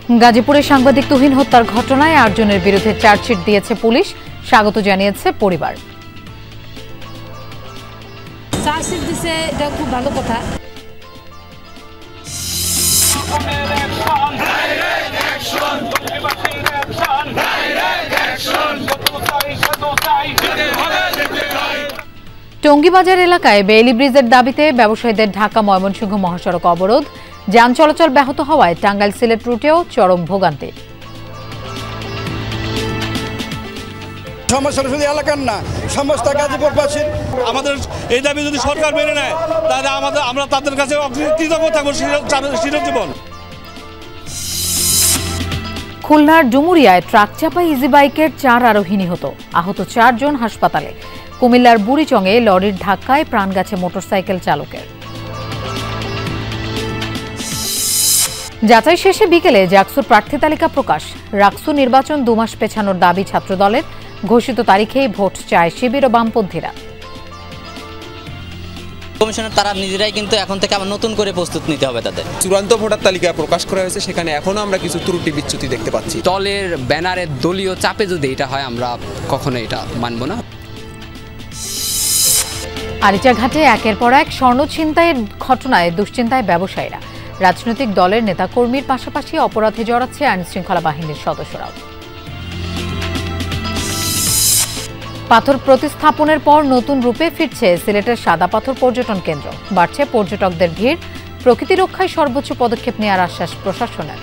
গাজীপুরে সাংবাদিক তুহিন হত্যার ঘটনায় ৮ জনের বিরুদ্ধে চার্জশিট দিয়েছে পুলিশ, স্বাগত জানিয়েছে পরিবার। চার্জশিট দিছে, এটা খুব ভালো কথা। টঙ্গীবাজার এলাকায় বেইলি ব্রিজের দাবিতে ব্যবসায়ীদের ঢাকা ময়মনসিংহ মহাসড়ক অবরোধ, যান চলাচল ব্যাহত হওয়ায় টাঙ্গাইল সিলেট রুটেও চরম ভোগান্তি। সমস্যা শুধু এলাকার না, সমস্ত গাজীপুরবাসীর। আমাদের এই দাবি যদি সরকার মেনে নেয় তাহলে আমরা তাদের কাছে কৃতজ্ঞ থাকবো চিরজীবন। খুলনার ডুমুরিয়ায় ট্রাক চাপায় ইজি বাইকের 4 আরোহী নিহত, আহত 4 জন হাসপাতালে। কুমিল্লার বুড়িচংয়ে লরির ধাক্কায় প্রাণ গেছে মোটরসাইকেল চালকের। যাচাই শেষে বিকেলে জাকসুর প্রার্থী তালিকা প্রকাশ, রাকসু নির্বাচন 2 মাস পেছানোর দাবি ছাত্রদলের, ঘোষিত তারিখেই ভোট চায় শিবির ও বামপন্থীরা। কমিশনার তারা নিজেরাই কিন্তু এখন থেকে আবার নতুন করে প্রস্তুত নিতে হবে তাদের। চূড়ান্ত ভোটার তালিকা প্রকাশ করা হয়েছে, সেখানে এখনো আমরা কিছু ত্রুটি বিচ্যুতি দেখতে পাচ্ছি। দলের ব্যানারে দলীয় চাপে যদি এটা হয় আমরা কখনো এটা মানব না। আরিচাঘাটে একের পর এক স্বর্ণ ছিনতাইয়ের ঘটনায় দুশ্চিন্তায় ব্যবসায়ীরা। রাজনৈতিক দলের নেতাকর্মীর পাশাপাশি অপরাধে জড়াচ্ছে আইনশৃঙ্খলা বাহিনীর সদস্যরাও। পাথর প্রতিস্থাপনের পর নতুন রূপে ফিরছে সিলেটের সাদা পাথর পর্যটন কেন্দ্র, বাড়ছে পর্যটকদের ভিড়, প্রকৃতি রক্ষায় সর্বোচ্চ পদক্ষেপ নেওয়ার আশ্বাস প্রশাসনের।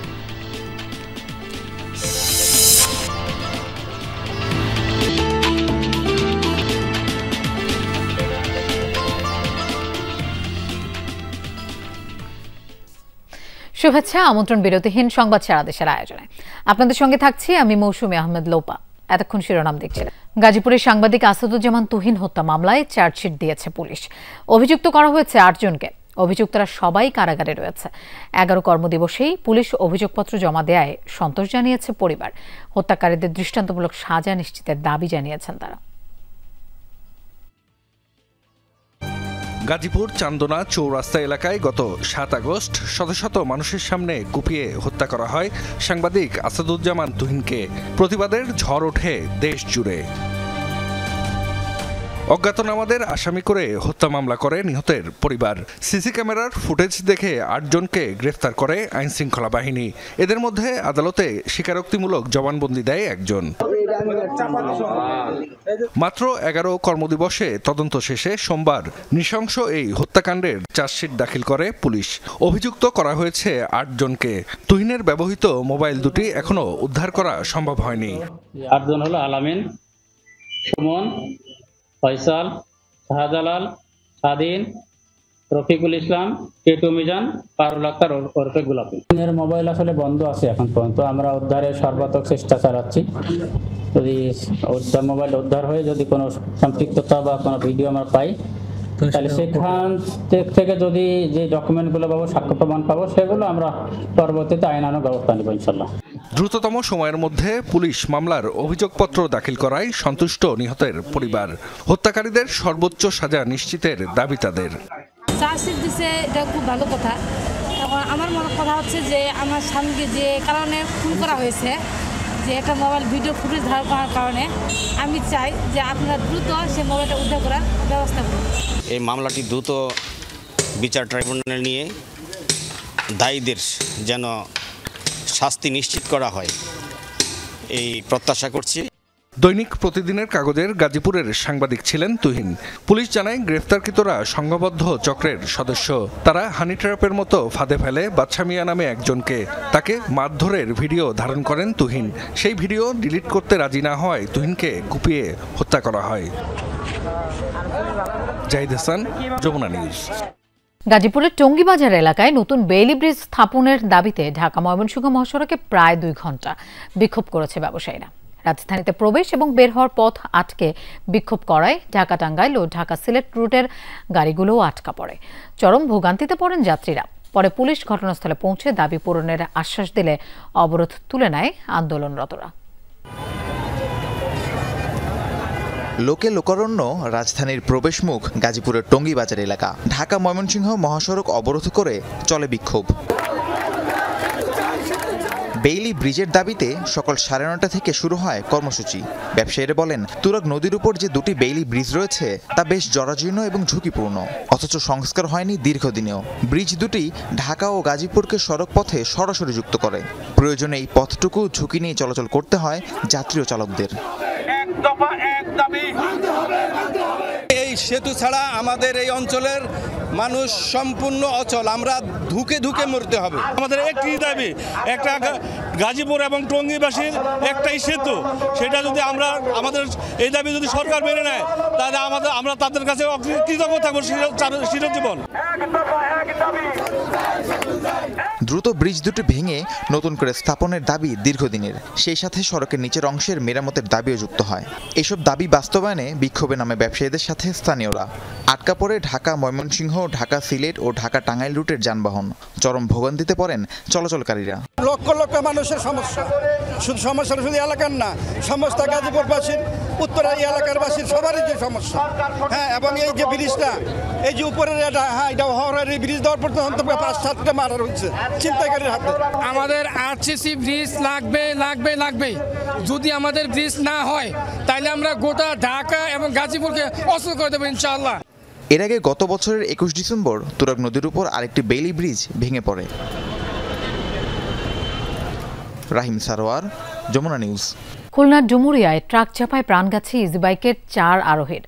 শুভেচ্ছা, আমন্ত্রণ বিরতিহীন সংবাদ সারা দেশের আয়োজনে। আপনাদের সঙ্গে থাকছি আমি মৌসুমী আহমেদ লোপা। এতক্ষণ শিরোনাম দেখছিলেন। গাজীপুরের সাংবাদিক আসাদুজ্জামান তুহিন হত্যা মামলায় চার্জশিট দিয়েছে পুলিশ। অভিযুক্ত করা হয়েছে 8 জনকে। অভিযুক্তরা সবাই কারাগারে রয়েছে। 11 কর্মদিবসেই পুলিশ অভিযোগপত্র জমা দেয় সন্তোষ জানিয়েছে পরিবার। হত্যাকারীদের দৃষ্টান্তমূলক সাজা নিশ্চিতের দাবি জানিয়েছেন তারা। গাজীপুর চান্দনা চৌরাস্তা এলাকায় গত 7 আগস্ট শত শত মানুষের সামনে কুপিয়ে হত্যা করা হয় সাংবাদিক আসাদুজ্জামান তুহিনকে। প্রতিবাদের ঝড় ওঠে দেশ জুড়ে। অজ্ঞাতনামাদের আসামি করে হত্যা মামলা করে নিহতের পরিবার। সিসি ক্যামেরার ফুটেজ দেখে 8 জনকে গ্রেফতার করে আইনশৃঙ্খলা বাহিনী। এদের মধ্যে আদালতে স্বীকারোক্তিমূলক জবানবন্দি দেয় একজন। মাত্র 11 কর্মদিবসে তদন্ত শেষে সোমবার নৃশংস এই হত্যাকাণ্ডের চার্জশিট দাখিল করে পুলিশ। অভিযুক্ত করা হয়েছে 8 জনকে। তুহিনের ব্যবহৃত মোবাইল দুটি এখনো উদ্ধার করা সম্ভব হয়নি। 8 জন হলো আলামিন, সুমন, ফয়সাল, শাহজালাল, স্বাধীন, রফিকুল ইসলাম, টিটু মিজান, পারুল আক্তার ওরফে গোলাপি। এর মোবাইল আসলে বন্ধ আছে এখন পর্যন্ত। আমরা উদ্ধারের সর্বাত্মক চেষ্টা চালাচ্ছি। যদি মোবাইল উদ্ধার হয়ে যদি কোনো সম্পৃক্ততা বা কোনো ভিডিও আমরা পাই, তাহলে সেখান থেকে যদি যে ডকুমেন্টগুলো পাবো, সাক্ষ্য প্রমাণ পাবো, সেগুলো আমরা পরবর্তীতে আইনানুগ ব্যবস্থা নেব ইনশাল্লাহ। দ্রুততম সময়ের মধ্যে পুলিশ মামলার অভিযোগপত্র দাখিল করায় সন্তুষ্ট নিহতের পরিবার। হত্যাকারীদের সর্বোচ্চ সাজা নিশ্চিতের দাবি তাদের। চার্জশিট দিছে, এটা খুব ভালো কথা। এখন আমার মনে কথা হচ্ছে যে আমার স্বামীকে যে কারণে খুন করা হয়েছে, যে একটা মোবাইল ভিডিও ফুটেজ ধারণ করার কারণে, আমি চাই যে আপনারা দ্রুত সেই মোবাইলটা উদ্ধার করার ব্যবস্থা করুন। এই মামলাটি দ্রুত বিচার ট্রাইব্যুনালে নিয়ে দায়ীদের যেন শাস্তি নিশ্চিত করা হয়, এই প্রত্যাশা করছি। দৈনিক প্রতিদিনের কাগজের গাজীপুরের সাংবাদিক ছিলেন তুহিন। পুলিশ জানায় গ্রেফতারকৃতরা সংঘবদ্ধ চক্রের সদস্য। তারা হানি ট্র্যাপের মতো ফাঁদে ফেলে বাদশা মিয়া নামে একজনকে। তাকে মারধরের ভিডিও ধারণ করেন তুহিন। সেই ভিডিও ডিলিট করতে রাজি না হয় তুহিনকে কুপিয়ে হত্যা করা হয়। জাহিদ হাসান, যমুনা নিউজ। গাজীপুরের টঙ্গীবাজার এলাকায় নতুন বেইলি ব্রিজ স্থাপনের দাবিতে ঢাকা ময়মনসিংহ মহাসড়কে প্রায় 2 ঘণ্টা বিক্ষোভ করেছে ব্যবসায়ীরা। রাজধানীতে প্রবেশ এবং বের হওয়ার পথ আটকে বিক্ষোভ করায় ঢাকা টাঙ্গাইল ও ঢাকা সিলেট রুটের গাড়িগুলোও আটকা পড়ে। চরম ভোগান্তিতে পড়েন যাত্রীরা। পরে পুলিশ ঘটনাস্থলে পৌঁছে দাবি পূরণের আশ্বাস দিলে অবরোধ তুলে নেয় আন্দোলনরতরা। লোকে লোকারণ্য রাজধানীর প্রবেশমুখ গাজীপুরের টঙ্গীবাজার এলাকা। ঢাকা ময়মনসিংহ মহাসড়ক অবরোধ করে চলে বিক্ষোভ। বেইলি ব্রিজের দাবিতে সকাল 9:30 থেকে শুরু হয় কর্মসূচি। ব্যবসায়ীরা বলেন, তুরাগ নদীর উপর যে দুটি বেইলি ব্রিজ রয়েছে তা বেশ জরাজীর্ণ এবং ঝুঁকিপূর্ণ, অথচ সংস্কার হয়নি দীর্ঘদিনেও। ব্রিজ দুটি ঢাকা ও গাজীপুরকে সড়ক পথে সরাসরি যুক্ত করে। প্রয়োজনে এই পথটুকু ঝুঁকি নিয়ে চলাচল করতে হয় যাত্রী ও চালকদের। এই সেতু ছাড়া আমাদের এই অঞ্চলের মানুষ সম্পূর্ণ অচল, আমরা ধুকে ধুকে মরতে হবে। আমাদের একটি দাবি, একটা গাজীপুর এবং টঙ্গীবাসীর একটাই সেতু, সেটা যদি আমাদের এই দাবি যদি সরকার মেনে নেয় তাহলে আমরা তাদের কাছে কৃতজ্ঞ থাকবো চিরজীবন। দ্রুত ব্রিজ দুটি ভেঙে নতুন করে স্থাপনের দাবি দীর্ঘদিনের। সেই সাথে সড়কের নিচের অংশের মেরামতের দাবিও যুক্ত হয়। এসব দাবি বাস্তবায়নে বিক্ষোভে নামে ব্যবসায়ীদের সাথে স্থানীয়রা। আটকা পড়ে ঢাকা ময়মনসিংহ, ঢাকা সিলেট ও ঢাকা টাঙ্গাইল রুটের যানবাহন। চরম ভোগান্তিতে পড়েন চলাচলকারীরা। লক্ষ লক্ষ মানুষের সমস্যা, শুধু সমস্যা শুধু এলাকার না, সমস্ত গাজীপুরবাসীর, উত্তরা এলাকার বাসীর সবারই যে সমস্যা। হ্যাঁ, এবং এই যে ব্রিজটা, এই যে উপরের এটা, হ্যাঁ, এটা হওয়ার এই ব্রিজ দেওয়ার পর 5-7টা মারা হচ্ছে ছিনতাইকারীর হাতে। আমাদের আরসিসি ব্রিজ লাগবে। যদি আমাদের ব্রিজ না হয় তাহলে আমরা গোটা ঢাকা এবং গাজীপুরকে অচল করে দেবো ইনশাআল্লাহ। এর আগে গত বছরের 21 ডিসেম্বর তুরাগ নদীর উপর আরেকটি বেইলি ব্রিজ ভেঙে পড়ে। রাহিম সারোয়ার, যমুনা নিউজ। খুলনার ডুমুরিয়ায় ট্রাক চাপায় প্রাণ গেছে ইজিবাইকের 4 আরোহীর।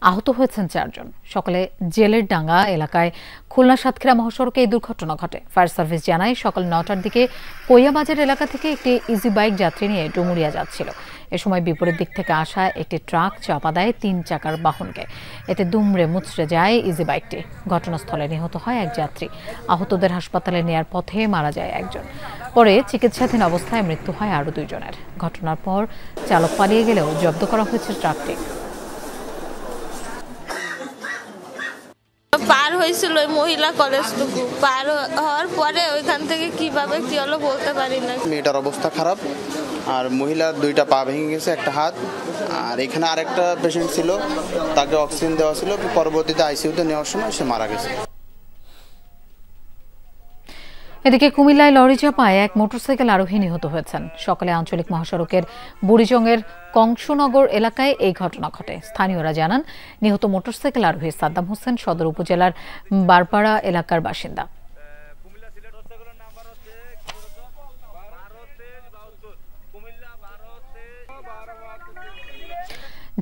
আহত হয়েছেন 4 জন। সকালে জেলের ডাঙ্গা এলাকায় খুলনা সাতক্ষীরা মহাসড়কে এই দুর্ঘটনা ঘটে। ফায়ার সার্ভিস জানায়, সকাল 9টার দিকে কইয়াবাজার এলাকা থেকে একটি ইজিবাইক যাত্রী নিয়ে ডুমুরিয়া যাচ্ছিল। এ সময় বিপরীত দিক থেকে আসা একটি ট্রাক চাপা দেয় 3 চাকার বাহনকে। এতে দুমড়ে মুচড়ে যায় ইজিবাইকটি। ঘটনাস্থলে নিহত হয় এক যাত্রী। আহতদের হাসপাতালে নেয়ার পথে মারা যায় একজন। পরে চিকিৎসাধীন অবস্থায় মৃত্যু হয় আরও 2 জনের। ঘটনার পর চালক পালিয়ে গেলেও জব্দ করা হয়েছে ট্রাকটি। পার হয়েছিল ওই মহিলা কলেজটুকু, পার হওয়ার পরে ওইখান থেকে কিভাবে কি হলো বলতে পারি না। মেয়েটার অবস্থা খারাপ, আর মহিলার 2টা পা ভেঙে গেছে, একটা হাত। আর এখানে আরেকটা পেশেন্ট ছিল, তাকে অক্সিজেন দেওয়া ছিল, পরবর্তীতে আইসিইউতে নেওয়ার সময় সে মারা গেছে। এদিকে কুমিল্লায় লরি চাপায় এক মোটরসাইকেল আরোহী নিহত হয়েছেন। সকালে আঞ্চলিক মহাসড়কের বুড়িজংয়ের কংসনগর এলাকায় এই ঘটনা ঘটে। স্থানীয়রা জানান, নিহত মোটরসাইকেল আরোহী সাদ্দাম হোসেন সদর উপজেলার বারপাড়া এলাকার বাসিন্দা।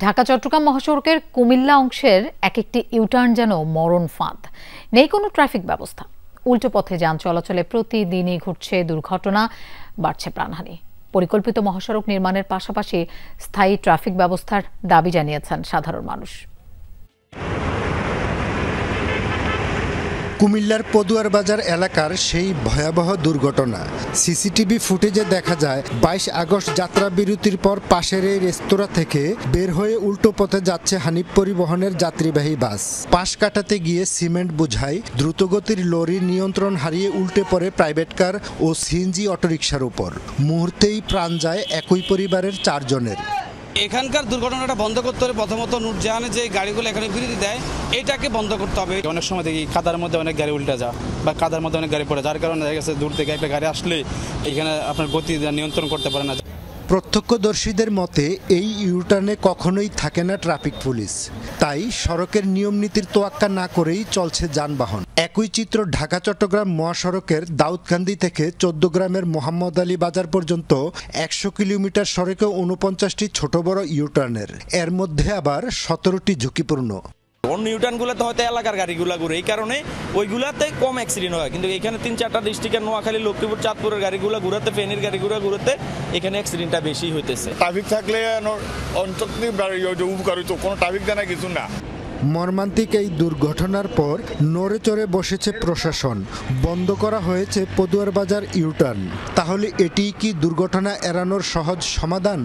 ঢাকা চট্টগ্রাম মহাসড়কের কুমিল্লা অংশের একটি ইউটার্ন যেন মরণ ফাঁদ। নেই কোনো ট্রাফিক ব্যবস্থা। উল্টো পথে যান চলাচলে প্রতিদিনই ঘটছে দুর্ঘটনা, বাড়ছে প্রাণহানি। পরিকল্পিত মহাসড়ক নির্মাণের পাশাপাশি স্থায়ী ট্রাফিক ব্যবস্থার দাবি জানিয়েছেন সাধারণ মানুষ। কুমিল্লার পদুয়ার বাজার এলাকার সেই ভয়াবহ দুর্ঘটনা। সিসিটিভি ফুটেজে দেখা যায় 22 আগস্ট যাত্রা বিরতির পর পাশের এই রেস্তোরাঁ থেকে বের হয়ে উল্টো পথে যাচ্ছে হানিফ পরিবহনের যাত্রীবাহী বাস। পাশ কাটাতে গিয়ে সিমেন্ট বোঝাই দ্রুতগতির লরি নিয়ন্ত্রণ হারিয়ে উল্টে পড়ে প্রাইভেট কার ও সিএনজি অটোরিকশার উপর। মুহূর্তেই প্রাণ যায় একই পরিবারের 4 জনের। এখানকার দুর্ঘটনাটা বন্ধ করতে হলে প্রথমত নুরজাহানে যে গাড়িগুলো এখানে বিরতি দেয় এটাকে বন্ধ করতে হবে। অনেক সময় দেখি কাদার মধ্যে অনেক গাড়ি উল্টে যায় বা কাদার মধ্যে অনেক গাড়ি পড়ে, যার কারণে দেখা গেছে দূর থেকে একটা গাড়ি আসলে এখানে আপনার গতি নিয়ন্ত্রণ করতে পারে না। প্রত্যক্ষদর্শীদের মতে এই ইউটার্নে কখনোই থাকে না ট্রাফিক পুলিশ, তাই সড়কের নিয়ম নীতির তোয়াক্কা না করেই চলছে যানবাহন। একই চিত্র ঢাকা চট্টগ্রাম মহাসড়কের দাউদকান্দি থেকে 14 গ্রামের মোহাম্মদ আলী বাজার পর্যন্ত 100 কিলোমিটার সড়কে 49টি ছোট বড় ইউটার্নের, এর মধ্যে আবার 17টি ঝুঁকিপূর্ণ। অন্য ইউটার্নগুলোতে হয়তো এলাকার গাড়িগুলো ঘুরে, এই কারণে ওইগুলাতে কম অ্যাক্সিডেন্ট হয়, কিন্তু এখানে 3-4টা ডিস্ট্রিক্টের নোয়াখালী, লক্ষ্মীপুর, চাঁদপুরের গাড়িগুলো ঘুরাতে, ফেনীর গাড়িগুলো ঘুরাতে এখানে অ্যাক্সিডেন্টটা বেশি হইতেছে। ট্রাফিক থাকলে অন্তত উপকার হইতো, কোনো ট্রাফিক জানা কিছু না। মর্মান্তিক এই দুর্ঘটনার পর নড়ে চড়ে বসেছে প্রশাসন। বন্ধ করা হয়েছে পদুয়ার বাজার ইউটার্ন। তাহলে এটি কি দুর্ঘটনা এড়ানোর সহজ সমাধান?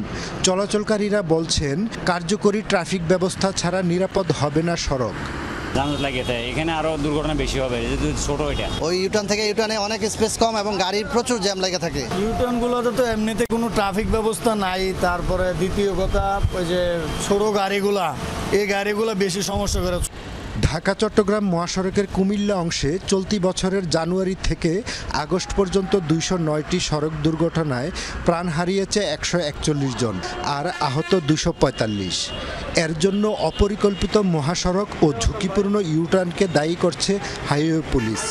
চলাচলকারীরা বলছেন, কার্যকরী ট্রাফিক ব্যবস্থা ছাড়া নিরাপদ হবে না সড়ক। এখানে আরো দুর্ঘটনা বেশি হবে, ছোট এটা। ওই ইউটার্ন থেকে ইউটার্নে অনেক স্পেস কম এবং গাড়ির প্রচুর জ্যাম লেগে থাকে। ইউটার্নগুলোতে তো এমনিতে কোনো ট্রাফিক ব্যবস্থা নাই। তারপরে দ্বিতীয় কথা, ওই যে ছোট গাড়িগুলা, এই গাড়িগুলো বেশি সমস্যা করে। ঢাকা চট্টগ্রাম মহাসড়কের কুমিল্লা অংশে চলতি বছরের জানুয়ারি থেকে আগস্ট পর্যন্ত 209টি সড়ক দুর্ঘটনায় প্রাণ হারিয়েছে 141 জন আর আহত 245। এর জন্য অপরিকল্পিত মহাসড়ক ও ঝুঁকিপূর্ণ ইউটার্নকে দায়ী করছে হাইওয়ে পুলিশ।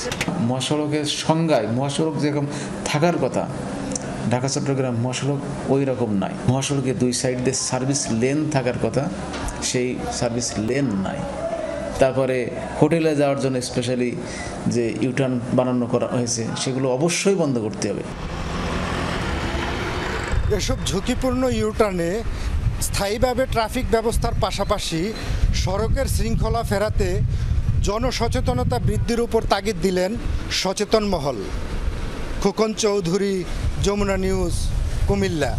মহাসড়কের সংজ্ঞায় মহাসড়ক যেরকম থাকার কথা, ঢাকা চট্টগ্রাম মহাসড়ক ওই রকম নাই। মহাসড়কে দুই সাইড দিয়ে সার্ভিস লেন থাকার কথা, সেই সার্ভিস লেন নাই। তারপরে হোটেলে যাওয়ার জন্য স্পেশালি যে ইউটার্ন বানানো করা হয়েছে সেগুলো অবশ্যই বন্ধ করতে হবে। এসব ঝুঁকিপূর্ণ ইউটার্নে স্থায়ীভাবে ট্রাফিক ব্যবস্থার পাশাপাশি সড়কের শৃঙ্খলা ফেরাতে জনসচেতনতা বৃদ্ধির উপর তাগিদ দিলেন সচেতন মহল। খোকন চৌধুরী, যমুনা নিউজ, কুমিল্লা।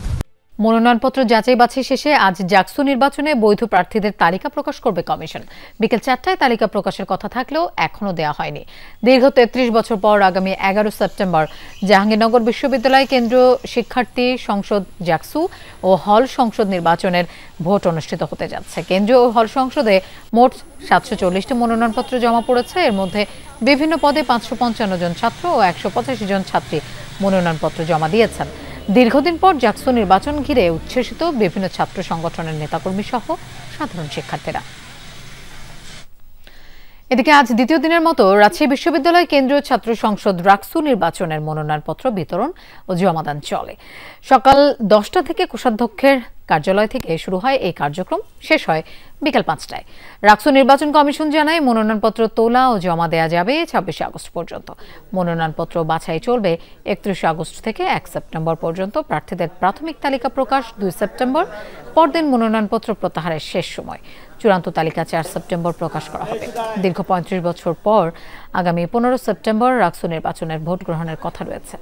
মনোনয়নপত্র যাচাই বাছাই শেষে আজ জাকসু নির্বাচনে বৈধ প্রার্থীদের তালিকা প্রকাশ করবে কমিশন। বিকেল 4টায় তালিকা প্রকাশের কথা থাকলেও এখনও দেওয়া হয়নি। দীর্ঘ 33 বছর পর আগামী 11 সেপ্টেম্বর জাহাঙ্গীরনগর বিশ্ববিদ্যালয় কেন্দ্রীয় শিক্ষার্থী সংসদ জাকসু ও হল সংসদ নির্বাচনের ভোট অনুষ্ঠিত হতে যাচ্ছে। কেন্দ্রীয় ও হল সংসদে মোট 740টি মনোনয়নপত্র জমা পড়েছে। এর মধ্যে বিভিন্ন পদে 555 জন ছাত্র ও 185 জন ছাত্রী মনোনয়নপত্র জমা দিয়েছেন। দীর্ঘদিন পর জাকসু নির্বাচন ঘিরে উচ্ছ্বসিত বিভিন্ন ছাত্র সংগঠনের নেতাকর্মী সহ সাধারণ শিক্ষার্থীরা। এদিকে আজ দ্বিতীয় দিনের মতো রাজশাহী বিশ্ববিদ্যালয় কেন্দ্রীয় ছাত্র সংসদ রাকসু নির্বাচনের মনোনয়নপত্র বিতরণ ও জমাদান চলে। সকাল 10টা থেকে কোষাধ্যক্ষের কার্যালয় থেকে শুরু হয় এই কার্যক্রম, শেষ হয় বিকেল 5টায়। রাকসু নির্বাচন কমিশন জানায় মনোনয়নপত্র তোলা ও জমা দেওয়া যাবে 26 আগস্ট পর্যন্ত। মনোনয়নপত্র বাছাই চলবে 31 আগস্ট থেকে 1 সেপ্টেম্বর পর্যন্ত। প্রার্থীদের প্রাথমিক তালিকা প্রকাশ 2 সেপ্টেম্বর। পরদিন মনোনয়নপত্র প্রত্যাহারের শেষ সময়। চূড়ান্ত তালিকা 4 সেপ্টেম্বর প্রকাশ করা হবে। দীর্ঘ 35 বছর পর আগামী 15 সেপ্টেম্বর রাকসু নির্বাচনের ভোট গ্রহণের কথা রয়েছে।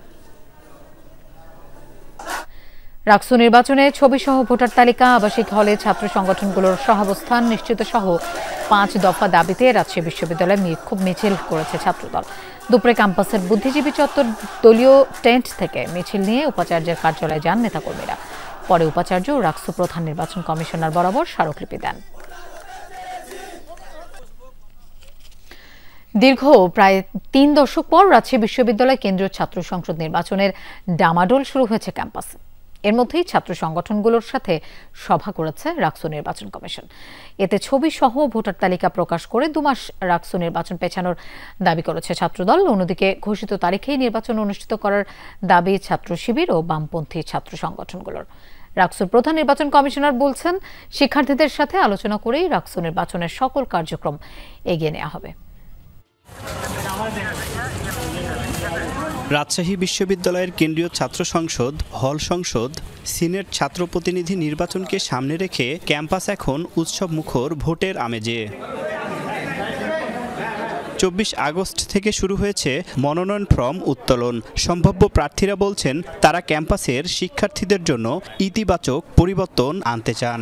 রাকসু নির্বাচনে ছবি সহ ভোটার তালিকা, আবাসিক হলে ছাত্র সংগঠনগুলোর সহাবস্থান নিশ্চিত সহ 5 দফা দাবিতে রাজশাহী বিশ্ববিদ্যালয়ে বিক্ষোভ মিছিল করেছে ছাত্রদল। দুপুরে ক্যাম্পাসের বুদ্ধিজীবী চত্বর দলীয় টেন্ট থেকে মিছিল নিয়ে উপাচার্যের কার্যালয়ে যান নেতাকর্মীরা। পরে উপাচার্য রাকসু প্রধান নির্বাচন কমিশনার বরাবর স্মারকলিপি দেন। দীর্ঘ প্রায় 3 দশক পর রাজশাহী বিশ্ববিদ্যালয় কেন্দ্রীয় ছাত্র সংসদ নির্বাচনের ডামাডোল শুরু হয়েছে ক্যাম্পাসে। এর মধ্যেই ছাত্র সংগঠনগুলোর সাথে সভা করেছে রাকসু নির্বাচন কমিশন। এতে ছবি সহ ভোটার তালিকা প্রকাশ করে 2 মাস রাকসু নির্বাচন পেছানোর দাবি করেছে ছাত্রদল। অন্যদিকে ঘোষিত তারিখেই নির্বাচন অনুষ্ঠিত করার দাবি ছাত্র শিবির ও বামপন্থী ছাত্র সংগঠনগুলোর। রাকসুর প্রধান নির্বাচন কমিশনার বলছেন, শিক্ষার্থীদের সাথে আলোচনা করেই রাকসু নির্বাচনের সকল কার্যক্রম এগিয়ে নেওয়া হবে। রাজশাহী বিশ্ববিদ্যালয়ের কেন্দ্রীয় ছাত্র সংসদ, হল সংসদ, সিনেট ছাত্র প্রতিনিধি নির্বাচনকে সামনে রেখে ক্যাম্পাস এখন উৎসব মুখর ভোটের আমেজে। 24 আগস্ট থেকে শুরু হয়েছে মনোনয়ন ফর্ম উত্তোলন। সম্ভাব্য প্রার্থীরা বলছেন, তারা ক্যাম্পাসের শিক্ষার্থীদের জন্য ইতিবাচক পরিবর্তন আনতে চান।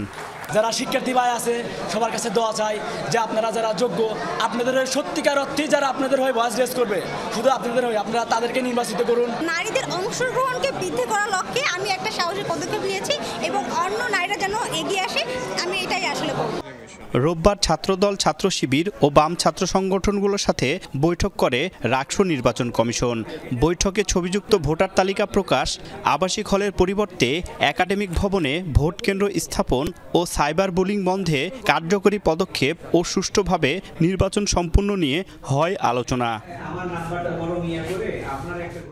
যারা শিক্ষার্থী ভাই আছে সবার কাছে দোয়া চাই যে আপনারা যারা যোগ্য, আপনাদের সত্যিকার অর্থেই যারা আপনাদের হয়ে ভয়েস রেজ করবে, শুধু আপনাদের হয়ে আপনারা তাদেরকে নির্বাচিত করুন। নারীদের অংশগ্রহণকে বৃদ্ধি করার লক্ষ্যে আমি একটা সাহসী পদক্ষেপ নিয়েছি এবং অন্য নারীরা যেন এগিয়ে আসে, আমি এটাই আসলে বলব। রোববার ছাত্রদল, ছাত্র শিবির ও বাম ছাত্র সংগঠনগুলোর সাথে বৈঠক করে রাকসু নির্বাচন কমিশন। বৈঠকে ছবিযুক্ত ভোটার তালিকা প্রকাশ, আবাসিক হলের পরিবর্তে একাডেমিক ভবনে ভোট কেন্দ্র স্থাপন ও সাইবার বুলিং বন্ধে কার্যকরী পদক্ষেপ ও সুষ্ঠুভাবে নির্বাচন সম্পন্ন নিয়ে হয় আলোচনা।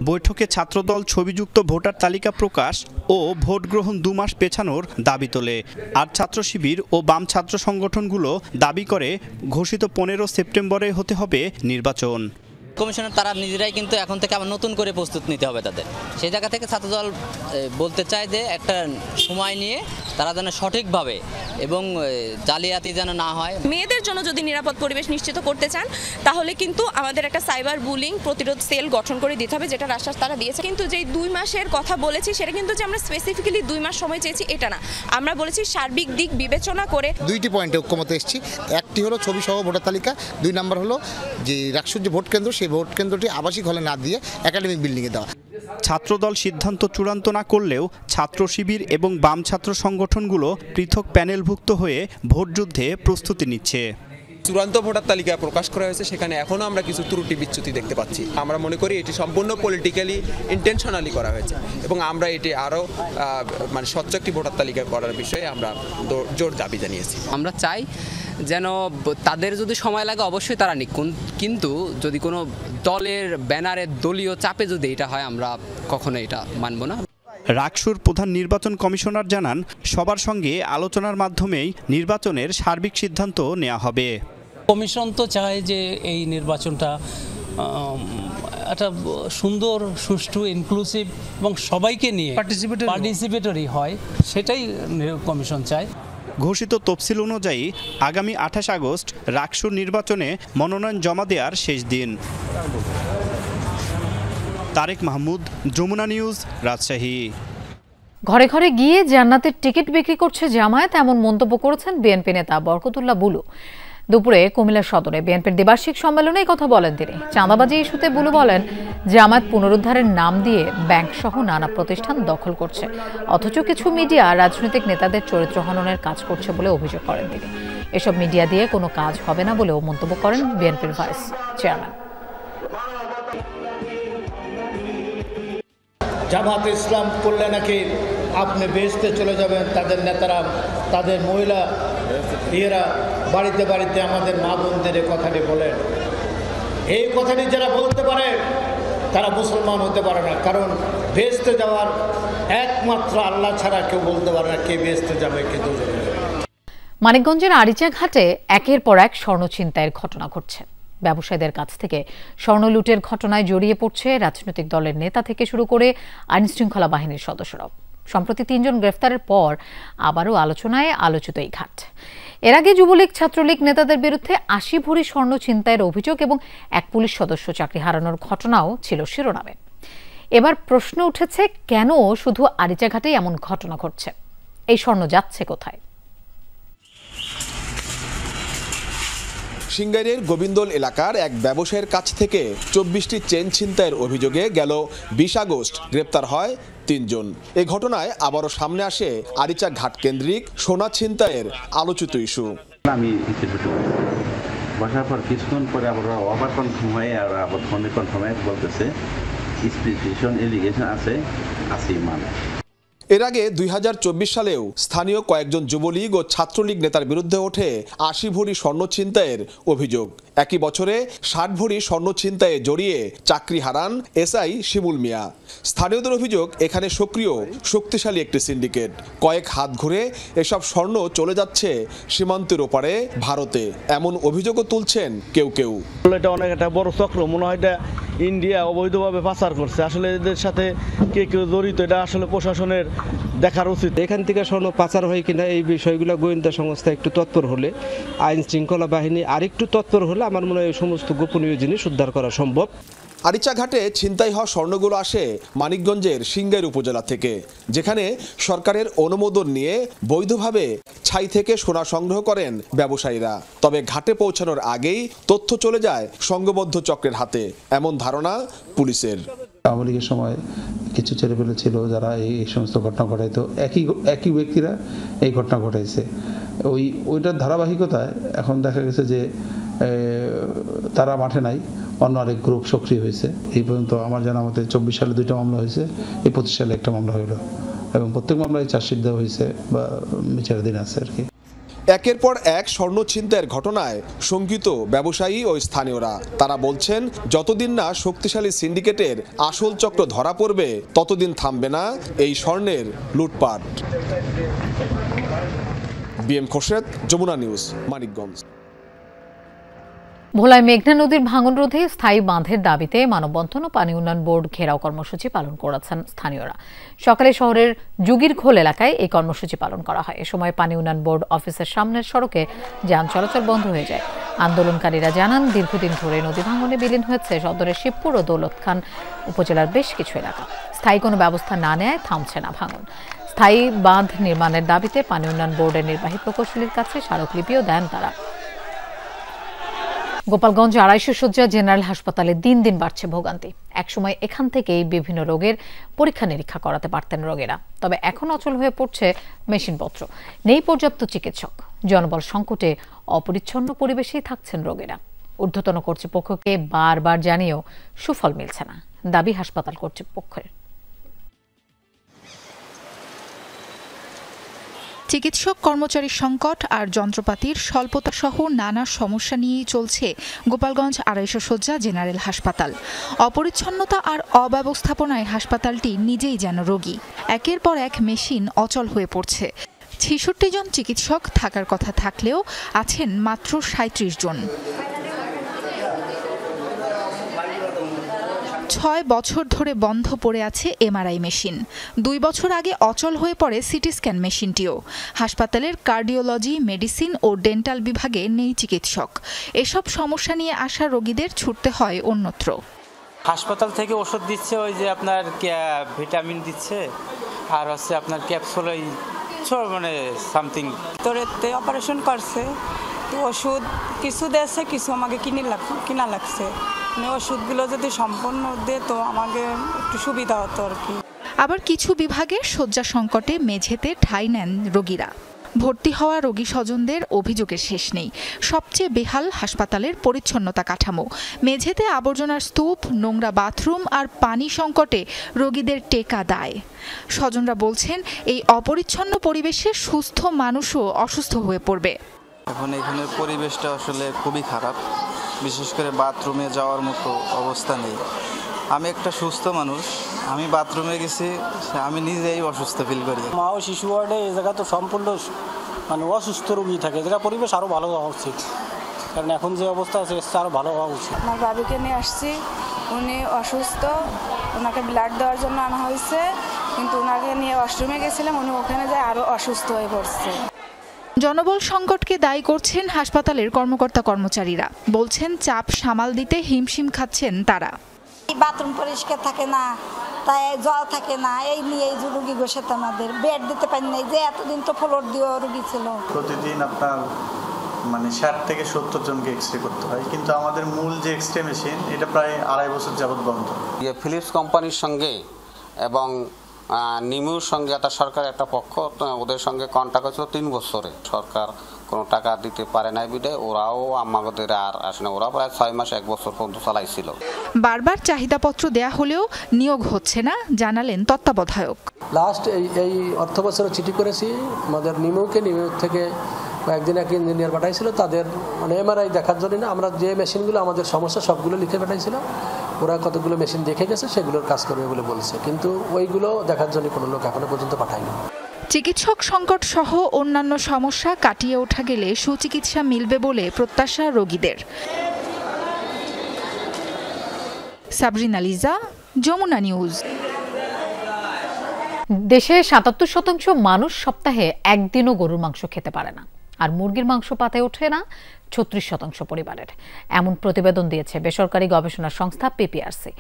বৈঠকে ছাত্রদল ছবিযুক্ত ভোটার তালিকা প্রকাশ ও ভোট গ্রহণ 2 মাস পেছানোর দাবি তোলে। আর ছাত্র শিবির ও বাম ছাত্র সংগঠনগুলো দাবি করে ঘোষিত 15 সেপ্টেম্বরে হতে হবে নির্বাচন। কমিশনার তারা নিজেরাই কিন্তু এখন থেকে আবার নতুন করে প্রস্তুত নিতে হবে তাদের। সেই জায়গা থেকে ছাত্রদল বলতে চায় যে একটা সময় নিয়ে তারা যেন সঠিকভাবে এবং জালিয়াতি যেন না হয়। মেয়েদের জন্য যদি নিরাপদ পরিবেশ নিশ্চিত করতে চান তাহলে কিন্তু আমাদের একটা সাইবার বুলিং প্রতিরোধ সেল গঠন করে দিতে হবে, যেটা আশ্বাস তারা দিয়েছে। কিন্তু যেই 2 মাসের কথা বলেছি সেটা কিন্তু যে আমরা স্পেসিফিক্যালি 2 মাস সময় চেয়েছি এটা না, আমরা বলেছি সার্বিক দিক বিবেচনা করে। 2টি পয়েন্টে ঐক্যমতে এসেছি। একটি হলো ছবি সহ ভোটার তালিকা, 2 নম্বর হলো যে রাকসুর যে ভোট কেন্দ্র, সেই ভোট কেন্দ্রটি আবাসিক হলে না দিয়ে একাডেমিক বিল্ডিংয়ে দেওয়া। ছাত্রদল সিদ্ধান্ত চূড়ান্ত না করলেও ছাত্র শিবির এবং বাম ছাত্র সংগঠনগুলো পৃথক প্যানেলভুক্ত হয়ে ভোটযুদ্ধে প্রস্তুতি নিচ্ছে। চূড়ান্ত ভোটার তালিকা প্রকাশ করা হয়েছে, সেখানে এখনও আমরা কিছু ত্রুটি বিচ্যুতি দেখতে পাচ্ছি। আমরা মনে করি এটি সম্পূর্ণ পলিটিক্যালি ইন্টেনশনালি করা হয়েছে এবং আমরা এটি আরও মানে স্বচ্ছ একটি ভোটার তালিকা করার বিষয়ে আমরা জোর দাবি জানিয়েছি। আমরা চাই যেন তাদের যদি সময় লাগে অবশ্যই তারা নিক, কিন্তু যদি কোনো দলের ব্যানারে দলীয় চাপে যদি এটা হয় আমরা কখনো এটা মানব না। রাকসুর প্রধান নির্বাচন কমিশনার জানান, সবার সঙ্গে আলোচনার মাধ্যমেই নির্বাচনের সার্বিক সিদ্ধান্ত নেওয়া হবে। কমিশন তো চায় যে এই নির্বাচনটা একটা সুন্দর, সুষ্ঠু, ইনক্লুসিভ এবং সবাইকে নিয়ে পার্টিসিপেটরি হয়, সেটাই কমিশন চায়। ঘোষিত তফসিল অনুযায়ী আগামী 28 আগস্ট রাকসুর নির্বাচনে মনোনয়ন জমা দেওয়ার শেষ দিন। তারেক মাহমুদ, যমুনা নিউজ, রাজশাহী। ঘরে ঘরে গিয়ে জান্নাতের টিকিট বিক্রি করছে জামায়াত, এমন মন্তব্য করেছেন বিএনপি নেতা বরকতুল্লাহ বুলু। দুপুরে কুমিল্লা সদরে বিএনপির দ্বিবার্ষিক সম্মেলনে এই কথা বলেন তিনি। চাঁদাবাজি ইস্যুতে বুলু বলেন, জামায়াত পুনরুদ্ধারের নাম দিয়ে ব্যাংক সহ নানা প্রতিষ্ঠান দখল করছে, অথচ কিছু মিডিয়া রাজনৈতিক নেতাদের চরিত্র হননের কাজ করছে বলে অভিযোগ করেন তিনি। এসব মিডিয়া দিয়ে কোনো কাজ হবে না বলেও মন্তব্য করেন বিএনপির ভাইস চেয়ারম্যান। জামাত ইসলাম করলে নাকি আপনি বেহেশতে চলে যাবেন, তাদের নেতারা, তাদের মহিলা ইয়েরা বাড়িতে বাড়িতে আমাদের মা বোনদের এই কথাটি বলেন। এই কথাটি যারা বলতে পারে তারা মুসলমান হতে পারে না, কারণ বেহেশতে যাওয়ার একমাত্র আল্লাহ ছাড়া কেউ বলতে পারে না কে বেহেশতে যাবে, কে দোজখে যাবে। মানিকগঞ্জের আরিচা ঘাটে একের পর এক স্বর্ণ ছিনতাইয়ের ঘটনা ঘটছে। ব্যবসায়ীদের কাছ থেকে স্বর্ণ লুটের ঘটনায় জড়িয়ে পড়ছে রাজনৈতিক দলের নেতা থেকে শুরু করে আইনশৃঙ্খলা বাহিনীর সদস্যরাও। সম্প্রতি 3 জন গ্রেফতারের পর আবারও আলোচনায় আলোচিত এই ঘাট। এর আগে যুবলীগ, ছাত্রলীগ নেতাদের বিরুদ্ধে 80 ভরি স্বর্ণ ছিনতাইয়ের অভিযোগ এবং এক পুলিশ সদস্য চাকরি হারানোর ঘটনাও ছিল শিরোনামে। এবার প্রশ্ন উঠেছে, কেন শুধু আরিচা ঘাটেই এমন ঘটনা ঘটছে? এই স্বর্ণ যাচ্ছে কোথায়? সিংগাইরের গোবিন্দল এলাকার এক ব্যবসায়ীর কাছ থেকে 24টি চেন ছিনতাইয়ের অভিযোগে গেল 20 আগস্ট গ্রেপ্তার হয় 3 জন। এই ঘটনায় আবারও সামনে আসে আরিচা ঘাট কেন্দ্রিক সোনা ছিনতাইয়ের আলোচিত ইস্যু। আমি বসার পর কিছুক্ষণ পরে আবার কনফার্ম হয়ে আর আবার ফোনে কনফার্ম হয়ে বলতেছে স্পেসিফিকেশন এলিগেশন আছে মানে। এর আগে 2024 সালেও স্থানীয় কয়েকজন যুবলীগ ও ছাত্রলীগ নেতার বিরুদ্ধে ওঠে 80 ভরি স্বর্ণ ছিনতাইয়ের অভিযোগ। একই বছরে 60 ভরি স্বর্ণ ছিনতাইয়ে জড়িয়ে চাকরি হারান এসআই শিমুল মিয়া। স্থানীয়দের অভিযোগ, এখানে সক্রিয় শক্তিশালী একটি সিন্ডিকেট। কয়েক হাত ঘুরে এসব স্বর্ণ চলে যাচ্ছে সীমান্তের ওপারে ভারতে, এমন অভিযোগও তুলছেন কেউ কেউ। এটা অনেক একটা বড় চক্র, মনে হয় এটা ইন্ডিয়া অবৈধভাবে পাচার করছে। আসলে এদের সাথে কে কেউ জড়িত, এটা আসলে প্রশাসনের দেখার উচিত। এখান থেকে স্বর্ণ পাচার হয় কিনা এই বিষয়গুলো গোয়েন্দা সংস্থা একটু তৎপর হলে, আইন শৃঙ্খলা বাহিনী আরেকটু তৎপর হলে আমার মনে হয় এই সমস্ত গোপনীয় জিনিস উদ্ধার করা সম্ভব। আরিচা ঘাটে ছিনতাই হওয়া স্বর্ণগুলো আসে মানিকগঞ্জের সিংগাইর উপজেলা থেকে, যেখানে সরকারের অনুমোদন নিয়ে বৈধভাবে ছাই থেকে সোনা সংগ্রহ করেন ব্যবসায়ীরা। তবে ঘাটে পৌঁছানোর আগেই তথ্য চলে যায় সংঘবদ্ধ চক্রের হাতে, এমন ধারণা পুলিশের। আওয়ামী লীগের সময় কিছু ছেলেপেলে ছিল যারা এই সমস্ত ঘটনা ঘটাইতো, একই ব্যক্তিরা এই ঘটনা ঘটাইছে। ওইটার ধারাবাহিকতায় এখন দেখা গেছে যে তারা মাঠে নাই, অন্য আরেক গ্রুপ সক্রিয় হয়েছে। এই পর্যন্ত আমার জানা মতে 24 সালে 2টা মামলা হয়েছে, এই 25 সালে একটা মামলা হইল এবং প্রত্যেক মামলায় চার্জশিট দেওয়া হয়েছে বা বিচারাধীন আছে আর কি। একের পর এক স্বর্ণ ছিনতাইয়ের ঘটনায় শঙ্কিত ব্যবসায়ী ও স্থানীয়রা। তারা বলছেন, যতদিন না শক্তিশালী সিন্ডিকেটের আসল চক্র ধরা পড়বে ততদিন থামবে না এই স্বর্ণের লুটপাট। BM Khorshed, Jamuna News, Manikganj. ভোলায় মেঘনা নদীর ভাঙন রোধে স্থায়ী বাঁধের দাবিতে মানববন্ধন ও পানি উন্নয়ন বোর্ড ঘেরাও কর্মসূচি পালন করেছেন স্থানীয়রা। সকালে শহরের যুগিরখোল এলাকায় এই কর্মসূচি পালন করা হয়। এ সময় পানি উন্নয়ন বোর্ড অফিসের সামনের সড়কে যান চলাচল বন্ধ হয়ে যায়। আন্দোলনকারীরা জানান, দীর্ঘদিন ধরে নদী ভাঙনে বিলীন হয়েছে সদরের শিবপুর ও দৌলত খান উপজেলার বেশ কিছু এলাকা। স্থায়ী কোনো ব্যবস্থা না নেয় থামছে না ভাঙন। স্থায়ী বাঁধ নির্মাণের দাবিতে পানি উন্নয়ন বোর্ডের নির্বাহী প্রকৌশলীর কাছে স্মারকলিপিও দেন তারা। গোপালগঞ্জ 250 শয্যা জেনারেল হাসপাতালে দিন দিন বাড়ছে ভোগান্তি। একসময় এখান থেকেই বিভিন্ন রোগের পরীক্ষা নিরীক্ষা করাতে পারতেন রোগীরা, তবে এখন অচল হয়ে পড়ছে মেশিনপত্র, নেই পর্যাপ্ত চিকিৎসক। জনবল সংকটে অপরিচ্ছন্ন পরিবেশেই থাকছেন রোগীরা। ঊর্ধ্বতন কর্তৃপক্ষকে বারবার জানিয়েও সুফল মিলছে না, দাবি হাসপাতাল কর্তৃপক্ষের। চিকিৎসক কর্মচারী সংকট আর যন্ত্রপাতির স্বল্পতা সহ নানা সমস্যা নিয়েই চলছে গোপালগঞ্জ ২৫০ শয্যা জেনারেল হাসপাতাল। অপরিচ্ছন্নতা আর অব্যবস্থাপনায় হাসপাতালটি নিজেই যেন রোগী। একের পর এক মেশিন অচল হয়ে পড়ছে। ৬৬ জন চিকিৎসক থাকার কথা থাকলেও আছেন মাত্র ৩৭ জন। ৬ বছর ধরে বন্ধ পড়ে আছে এমআরআই মেশিন। ২ বছর আগে অচল হয়ে পড়ে সিটি স্ক্যান মেশিনটিও। হাসপাতালের কার্ডিওলজি, মেডিসিন ও ডেন্টাল বিভাগে নেই চিকিৎসক। এসব সমস্যা নিয়ে আসা রোগীদের ছুটতে হয় অন্যত্র। হাসপাতাল থেকে ওষুধ দিচ্ছে, ওই যে আপনার ভিটামিন দিচ্ছে, আর হচ্ছে আপনার ক্যাপসুল, ওই মানে সামথিং তোরেতে অপারেশন করছে, তো ওষুধ কিছু দিয়েছে, কিছু আমাকে কিনা লাগছে। ওষুধগুলো যদি সম্পূর্ণ দে তো আমাকে একটু সুবিধা হতো আর কি। আবার কিছু বিভাগে শয্যা সংকটে মেঝেতে ঠাঁই নেন রোগীরা। ভর্তি হওয়া রোগী স্বজনদের অভিযোগের শেষ নেই। সবচেয়ে বেহাল হাসপাতালের পরিচ্ছন্নতা কাঠামো। মেঝেতে আবর্জনার স্তূপ, নোংরা বাথরুম আর পানি সংকটে রোগীদের টেকা দায়। স্বজনরা বলছেন, এই অপরিচ্ছন্ন পরিবেশে সুস্থ মানুষও অসুস্থ হয়ে পড়বে। এখন এখানের পরিবেশটা আসলে খুবই খারাপ, বিশেষ করে বাথরুমে যাওয়ার মতো অবস্থা নেই। আমি একটা সুস্থ মানুষ, আমি বাথরুমে গেছি, আমি নিজেই অসুস্থ ফিল করি। মা ও শিশু ওয়ার্ডে এই জায়গা তো সম্পূর্ণ মানে অসুস্থ রোগী থাকে, যেটা পরিবেশ আরও ভালো হওয়া উচিত, কারণ এখন যে অবস্থা আছে আরও ভালো হওয়া উচিত। আমার বাবুকে নিয়ে আসছি, উনি অসুস্থ, ওনাকে ব্লাড দেওয়ার জন্য আনা হয়েছে, কিন্তু ওনাকে নিয়ে ওয়াশরুমে গেছিলাম, উনি ওখানে যায় আরও অসুস্থ হয়ে পড়ছে। জনবল সংকটকে দায়ী করছেন হাসপাতালের কর্মকর্তা কর্মচারীরা। বলছেন, চাপ সামাল দিতে হিমশিম খাচ্ছেন তারা। বাথরুম পরিষ্কার থাকে না, তাই জল থাকে না, এই নিয়ে এই রুগী বসে আমাদের বেড দিতে পারি না, যে এতদিন তো ফ্লোর দিয়েও রুগী ছিল। প্রতিদিন আপনার মানে ৬০ থেকে ৭০ জনকে এক্সরে করতে হয়, কিন্তু আমাদের মূল যে এক্সরে মেশিন এটা প্রায় ২.৫ বছর যাবৎ বন্ধ। ফিলিপস কোম্পানির সঙ্গে এবং নিমুর সঙ্গে একটা সরকার একটা পক্ষ, ওদের সঙ্গে কন্ট্যাক্ট হয়েছিল ৩ বছরে। সরকার কোনো টাকা দিতে পারে নাই বিধায় ওরাও আমাদের আর আসে না, ওরা প্রায় ৬ মাস ১ বছর পর্যন্ত চালাইছিল। বারবার চাহিদাপত্র দেয়া হলেও নিয়োগ হচ্ছে না, জানালেন তত্ত্বাবধায়ক। লাস্ট এই অর্থ বছরে চিঠি করেছি আমাদের নিমুর থেকে একদিন এক ইঞ্জিনিয়ার পাঠাইছিল, তাদের মানে এমআরআই দেখার জন্য না, আমরা যে মেশিনগুলো আমাদের সমস্যা সবগুলো লিখে পাঠাইছিল, ওরা কতগুলো মেশিন দেখে গেছে, সেগুলোর কাজ করবে বলে বলছে, কিন্তু ওইগুলো দেখার জন্য কোনো লোক এখনো পর্যন্ত পাঠায়নি। চিকিৎসক সংকট সহ অন্যান্য সমস্যা কাটিয়ে ওঠা গেলে সুচিকিৎসা মিলবে বলে প্রত্যাশা রোগীদের। সাবরিনা লিজা, যমুনা নিউজ। দেশে ৭৭% মানুষ সপ্তাহে একদিনও গরুর মাংস খেতে পারে না, আর মুরগির মাংস পাতায় ওঠে না ৩৬% পরিবারের। এমন প্রতিবেদন দিয়েছে বেসরকারি গবেষণা সংস্থা পিপিআরসি।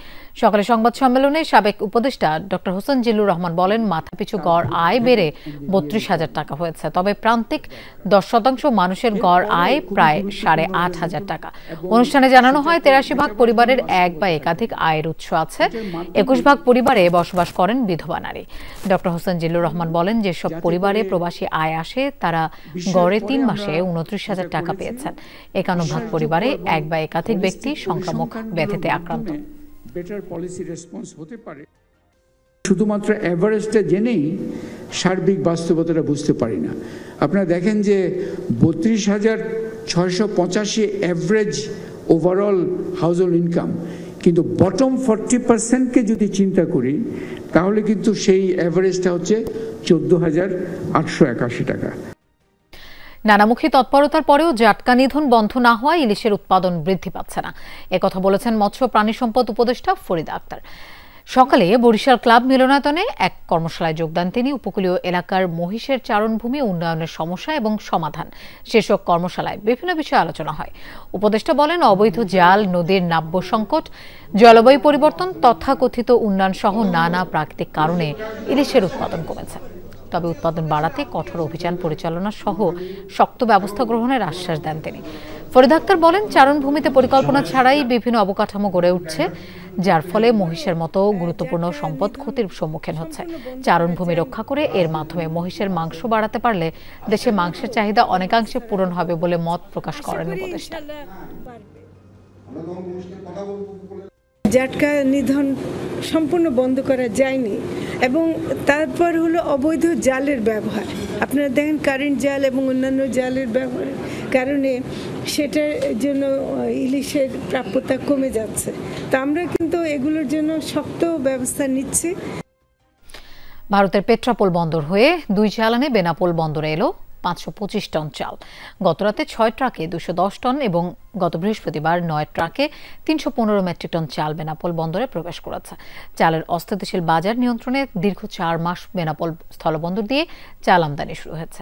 সকালে সংবাদ সম্মেলনে সাবেক উপদেষ্টা ডক্টর হোসেন জিল্লুর রহমান বলেন, মাথাপিছু গড় আয় বেড়ে ৩২,০০০ টাকা হয়েছে, তবে প্রান্তিক ১০% মানুষের গড় আয় প্রায় ৮,৫০০ টাকা। অনুষ্ঠানে জানানো হয় ৮৩% পরিবারের এক বা একাধিক আয়ের উৎস আছে, ২১% পরিবারে বসবাস করেন বিধবা নারী। ডক্টর হোসেন জিল্লুর রহমান বলেন, যেসব পরিবারে প্রবাসী আয় আসে তারা গড়ে ৩ মাসে ২৯,০০০ টাকা পেয়েছেন। ৫১% পরিবারে এক বা একাধিক ব্যক্তি সংক্রামক ব্যাধিতে আক্রান্ত। শুধুমাত্র এভারেজটা জেনেই সার্বিক বাস্তবতাটা বুঝতে পারি না। আপনারা দেখেন যে ৩২,৬৮৫ average overall house hold income, কিন্তু বটম 40%কে যদি চিন্তা করি তাহলে কিন্তু সেই এভারেজটা হচ্ছে ১৪,৮৮১ টাকা। নানামুখী তৎপরতার পরেও জাটকা নিধন বন্ধ না হওয়ায় ইলিশের উৎপাদন বৃদ্ধি পাচ্ছে না, একথা বলেছেন মৎস্য প্রাণী সম্পদ উপদেষ্টা ফরিদা আক্তার। সকালে বরিশাল ক্লাব মিলনায়তনে এক কর্মশালায় যোগ দেন তিনি। উপকূলীয় এলাকার মহিষের চারণভূমি উন্নয়নের সমস্যা এবং সমাধান শীর্ষক কর্মশালায় বিভিন্ন বিষয়ে আলোচনা হয়। উপদেষ্টা বলেন, অবৈধ জাল, নদীর নাব্য সংকট, জলবায়ু পরিবর্তন, তথাকথিত উন্নয়ন সহ নানা প্রাকৃতিক কারণে ইলিশের উৎপাদন কমেছে। তবে উৎপাদন বাড়াতে কঠোর অভিযান পরিচালনা সহ শক্ত ব্যবস্থা গ্রহণের আশ্বাস দেন তিনি। ফরিদ আক্তার বলেন, চারণভূমিতে পরিকল্পনা ছাড়াই বিভিন্ন অবকাঠামো গড়ে উঠছে, যার ফলে মহিষের মতো গুরুত্বপূর্ণ সম্পদ ক্ষতির সম্মুখীন হচ্ছে। চারণভূমি রক্ষা করে এর মাধ্যমে মহিষের মাংস বাড়াতে পারলে দেশে মাংসের চাহিদা অনেকাংশে পূরণ হবে বলে মত প্রকাশ করেন উপদেষ্টা। জাটকা নিধন সম্পূর্ণ বন্ধ করা যায়নি এবং তারপর হলো অবৈধ জালের ব্যবহার। আপনারা দেখেন কারেন্ট জাল এবং অন্যান্য জালের ব্যবহারের কারণে সেটার জন্য ইলিশের প্রাপ্যতা কমে যাচ্ছে। তা আমরা কিন্তু এগুলোর জন্য শক্ত ব্যবস্থা নিচ্ছি। ভারতের পেট্রাপোল বন্দর হয়ে 2 চালানে বেনাপোল বন্দরে এলো 525 টন চাল। গতরাতে 6 ট্রাকে 210 টন এবং গত বৃহস্পতিবার 9 ট্রাকে 315 মেট্রিক টন চাল বেনাপোল বন্দরে প্রবেশ করেছে। চালের অস্থিতিশীল বাজার নিয়ন্ত্রণে দীর্ঘ 4 মাস বেনাপোল স্থলবন্দর দিয়ে চাল আমদানি শুরু হয়েছে।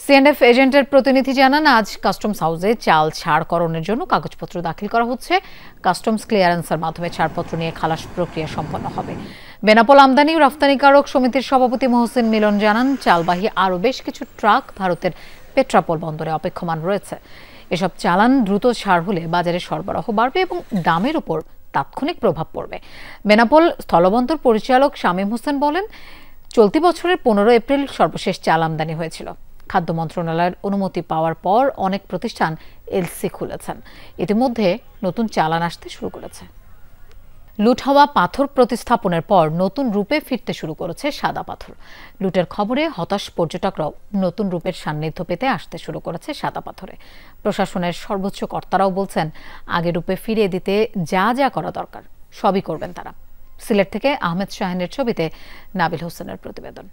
সিএনএফ এজেন্টের প্রতিনিধি জানান, আজ কাস্টমস হাউসে চাল ছাড়করণের জন্য কাগজপত্র দাখিল করা হচ্ছে। কাস্টমস ক্লিয়ারেন্সের মাধ্যমে ছাড়পত্র নিয়ে খালাস প্রক্রিয়া সম্পন্ন হবে। বেনাপোল আমদানি ও রফতানিকারক সমিতির সভাপতি মহসিন মিলন জানান, চালবাহী আরও বেশ কিছু ট্রাক ভারতের পেট্রাপোল বন্দরে অপেক্ষমান রয়েছে। এসব চালান দ্রুত ছাড় হলে বাজারে সরবরাহ বাড়বে এবং দামের উপর তাৎক্ষণিক প্রভাব পড়বে। বেনাপোল স্থলবন্দর পরিচালক শামীম হোসেন বলেন, চলতি বছরের 15 এপ্রিল সর্বশেষ চাল আমদানি হয়েছিল। খাদ্য মন্ত্রণালয়ের অনুমতি পাওয়ার পর অনেক প্রতিষ্ঠান এলসি খুলেছেন। ইতিমধ্যে নতুন চালান আসতে শুরু করেছে। লুট হওয়া পাথর প্রতিস্থাপনের পর নতুন রূপে ফিরতে শুরু করেছে সাদা পাথর। লুটের খবরে হতাশ পর্যটকরাও নতুন রূপের সান্নিধ্য পেতে আসতে শুরু করেছে সাদা পাথরে। প্রশাসনের সর্বোচ্চ কর্তারাও বলছেন, আগের রূপে ফিরিয়ে দিতে যা যা করা দরকার সবই করবেন তারা। সিলেট থেকে আহমেদ শাহিনের ছবিতে নাবিল হোসেনের প্রতিবেদন।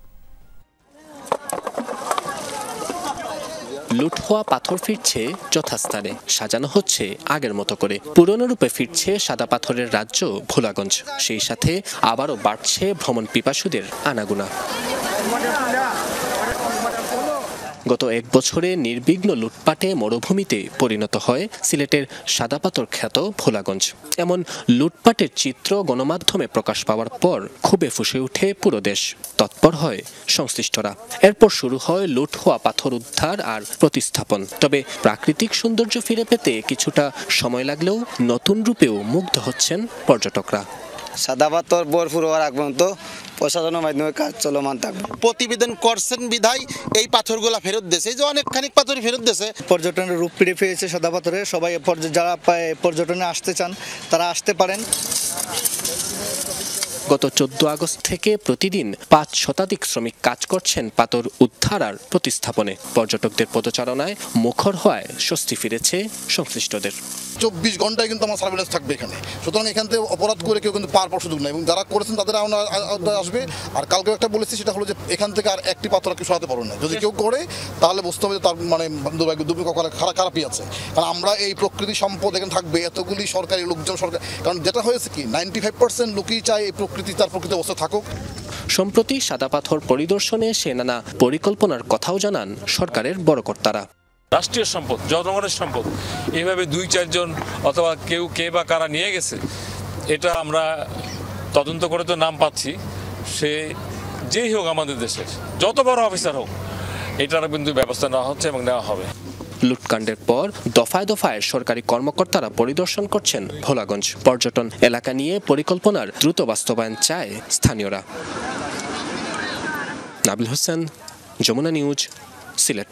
লুট হওয়া পাথর ফিরছে যথাস্থানে, সাজানো হচ্ছে আগের মতো করে। পুরনো রূপে ফিরছে সাদা পাথরের রাজ্য ভোলাগঞ্জ। সেই সাথে আবারও বাড়ছে ভ্রমণ পিপাসুদের আনাগোনা। গত 1 বছরে নির্বিঘ্ন লুটপাটে মরুভূমিতে পরিণত হয় সিলেটের সাদা পাথর খ্যাত ভোলাগঞ্জ। এমন লুটপাটের চিত্র গণমাধ্যমে প্রকাশ পাওয়ার পর ক্ষোভে ফুঁসে ওঠে পুরো দেশ। তৎপর হয় সংশ্লিষ্টরা। এরপর শুরু হয় লুট হওয়া পাথর উদ্ধার আর প্রতিস্থাপন। তবে প্রাকৃতিক সৌন্দর্য ফিরে পেতে কিছুটা সময় লাগলেও নতুন রূপেও মুগ্ধ হচ্ছেন পর্যটকরা। সাদা পাথর ভরপুর হওয়ার আগ পর্যন্ত প্রশাসনের মাধ্যমে কাজ চলমান থাকবে। প্রতিবেদন করছেন বিধায় এই পাথরগুলা ফেরত দিয়েছে, যে অনেকখানি পাথরই ফেরত দিয়েছে। পর্যটনের রূপ ফিরে পেয়েছে সাদা পাথরে। সবাই যারা পর্যটনে আসতে চান তারা আসতে পারেন। গত 14 আগস্ট থেকে প্রতিদিন 5 শতাধিক শ্রমিক কাজ করছেন পাথর উদ্ধার আর প্রতিস্থাপনে। পর্যটকদের পদচারণায় মুখর হওয়ায় স্বস্তি ফিরেছে সংশ্লিষ্টদের। 24 ঘন্টায় কিন্তু আমার সার্ভিলেন্স থাকবে এখানে, সুতরাং এখান থেকে অপরাধ করে কেউ কিন্তু পার পাওয়ার সুযোগ নেই এবং যারা করেছেন তাদের আসবে। আর কালকে একটা বলেছি, সেটা হলো যে এখান থেকে আর একটি পাথর কেউ সরাতে পারবে না। যদি কেউ করে তাহলে বুঝতে হবে তার মানে দুর্ভাগ্য খারাপই আছে। কারণ আমরা এই প্রকৃতি সম্পদ এখানে থাকবে, এতগুলি সরকারি লোকজন সরকার, কারণ যেটা হয়েছে কি 95% লোকই চায় এই প্রকৃতি তার প্রকৃতি অবস্থা থাকুক। সম্প্রতি সাদা পাথর পরিদর্শনে সে নানা পরিকল্পনার কথাও জানান সরকারের বড় কর্তারা। রাষ্ট্রীয় সম্পদ, জনগণের সম্পদ, এইভাবে 2-4 জন অথবা কে বা কারা নিয়ে গেছে, এটা আমরা তদন্ত করে তো নাম পাচ্ছি। সে যেই হোক আমাদের দেশের যত বড় অফিসার হোক, এটার কিন্তু ব্যবস্থা নেওয়া হচ্ছে এবং নেওয়া হবে। লুটকাণ্ডের পর দফায় দফায় সরকারি কর্মকর্তারা পরিদর্শন করছেন ভোলাগঞ্জ। পর্যটন এলাকা নিয়ে পরিকল্পনার দ্রুত বাস্তবায়ন চায় স্থানীয়রা। নাবিল হোসেন, যমুনা নিউজ, সিলেট।